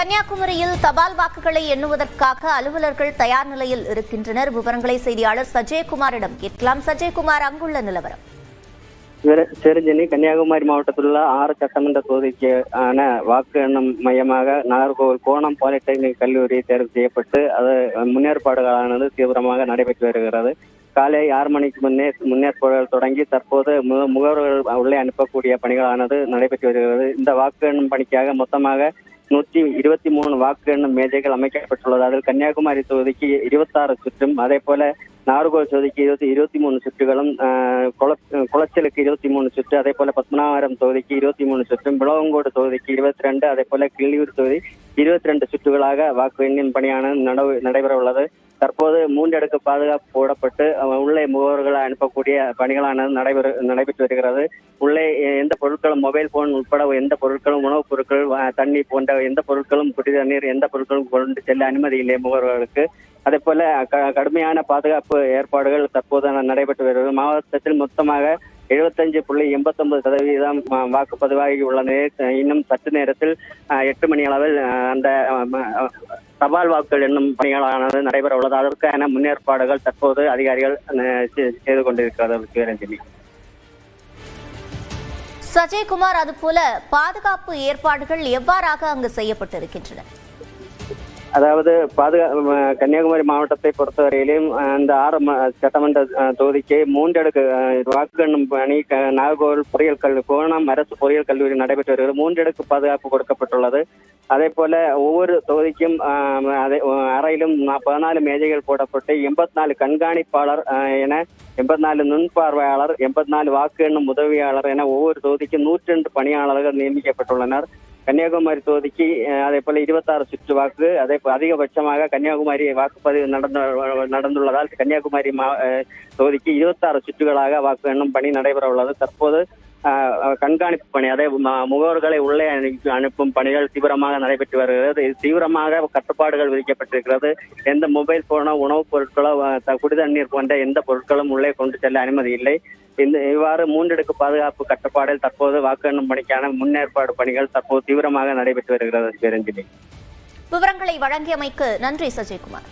கன்னியாகுமரியில் தபால் வாக்குகளை எண்ணுவதற்காக அலுவலர்கள் தயார் நிலையில் இருக்கின்றனர். விவரங்களை செய்தியாளர் சஜயகுமாரிடம் கேட்கலாம். சஜயகுமார், அங்குள்ள நிலவரம். சிறுஜனி கன்னியாகுமரி மாவட்டத்தில் உள்ள 6 சட்டமன்ற தொகுதிக்கான வாக்கு எண்ணும் மையமாக நாகர்கோவில் கோணம் பாலிடெக்னிக் கல்லூரி தேர்வு செய்யப்பட்டு அது முன்னேற்பாடுகளானது தீவிரமாக நடைபெற்று வருகிறது. காலை 6 மணிக்கு முன்னேற்பாடுகள் தொடங்கி தற்போது முகவர்கள் உள்ளே அனுப்பக்கூடிய பணிகளானது நடைபெற்று வருகிறது. இந்த வாக்கு எண்ணும் பணிக்காக மொத்தமாக 123 வாக்கு எண்ணும் மேஜைகள் அமைக்கப்பட்டுள்ளது. அதில் கன்னியாகுமரி தொகுதிக்கு 26 சுற்றும், அதே போல நாகர்கோவில் தொகுதிக்கு 23 சுற்றுகளும், குளச்சலுக்கு 23 சுற்று, அதே போல பத்மநாபபுரம் தொகுதிக்கு 23 சுற்றும், விளவங்கோடு தொகுதிக்கு 22, அதே போல கிள்ளியூர் தொகுதி 22 சுற்றுகளாக வாக்கு எண்ணும் பணியானது நடைபெற உள்ளது. தற்போது 3 அடுக்கு பாதுகாப்பு போடப்பட்டு உள்ளே முகவர்களை அனுப்பக்கூடிய பணிகளானது நடைபெற்று வருகிறது. உள்ளே எந்த பொருட்களும், மொபைல் போன் உட்பட எந்த பொருட்களும், உணவுப் பொருட்கள், தண்ணி போன்ற எந்த பொருட்களும், குடி தண்ணீர் எந்த பொருட்களும் கொண்டு செல்ல அனுமதி இல்லை முகவர்களுக்கு. அதே போல கடுமையான பாதுகாப்பு ஏற்பாடுகள் தற்போது நடைபெற்று வருகிறது. மாவட்டத்தில் மொத்தமாக 75.89% வாக்குப்பதிவாகி உள்ளது. இன்னும் சற்று நேரத்தில் 8 மணி அளவில் அந்த தபால் வாக்குகள் என்னும் பணிகளானது நடைபெற உள்ளது. அதற்கான முன்னேற்பாடுகள் தற்போது அதிகாரிகள் செய்து கொண்டிருக்கிறது. சஜயகுமார், அதுபோல பாதுகாப்பு ஏற்பாடுகள் எவ்வாறாக அங்கு செய்யப்பட்டிருக்கின்றன? அதாவது கன்னியாகுமரி மாவட்டத்தை பொறுத்தவரையிலும் அந்த 6 சட்டமன்ற தொகுதிக்கு 3 அடுக்கு வாக்கு எண்ணும் பணி நாகர்கோவில் கோணம் அரசு பொறியியல் கல்லூரி நடைபெற்று வருகிறது. 3 அடுக்கு பாதுகாப்பு கொடுக்கப்பட்டுள்ளது. அதே போல ஒவ்வொரு தொகுதிக்கும் அறையிலும் 14 மேஜைகள் போடப்பட்டு 84 கண்காணிப்பாளர் என 84 நுண்பார்வையாளர், 84 வாக்கு எண்ணும் உதவியாளர் என ஒவ்வொரு தொகுதிக்கும் 102 பணியாளர்கள் நியமிக்கப்பட்டுள்ளனர். கன்னியாகுமரி தொகுதிக்கு அதே போல 26 சுற்று வாக்கு, அதே அதிகபட்சமாக கன்னியாகுமரி வாக்குப்பதிவு நடந்துள்ளதால் கன்னியாகுமரி தொகுதிக்கு 26 சுற்றுகளாக வாக்கு எண்ணும் பணி நடைபெற உள்ளது. தற்போது கண்காணிப்பு பணி, அதே முகவர்களை உள்ளே அனுப்பும் பணிகள் தீவிரமாக நடைபெற்று வருகிறது. இது தீவிரமாக கட்டுப்பாடுகள் விதிக்கப்பட்டிருக்கிறது. எந்த மொபைல் போனோ, உணவுப் பொருட்களோ, குடிதண்ணீர் போன்ற எந்த பொருட்களும் உள்ளே கொண்டு செல்ல அனுமதி இல்லை. இவ்வாறு 3 அடுக்கு பாதுகாப்பு கட்டுப்பாடில் தற்போது வாக்கு எண்ணும் பணிக்கான முன்னேற்பாடு பணிகள் தற்போது தீவிரமாக நடைபெற்று வருகிறது. விவரங்களை வழங்கியமைக்கு நன்றி சஜயகுமார்.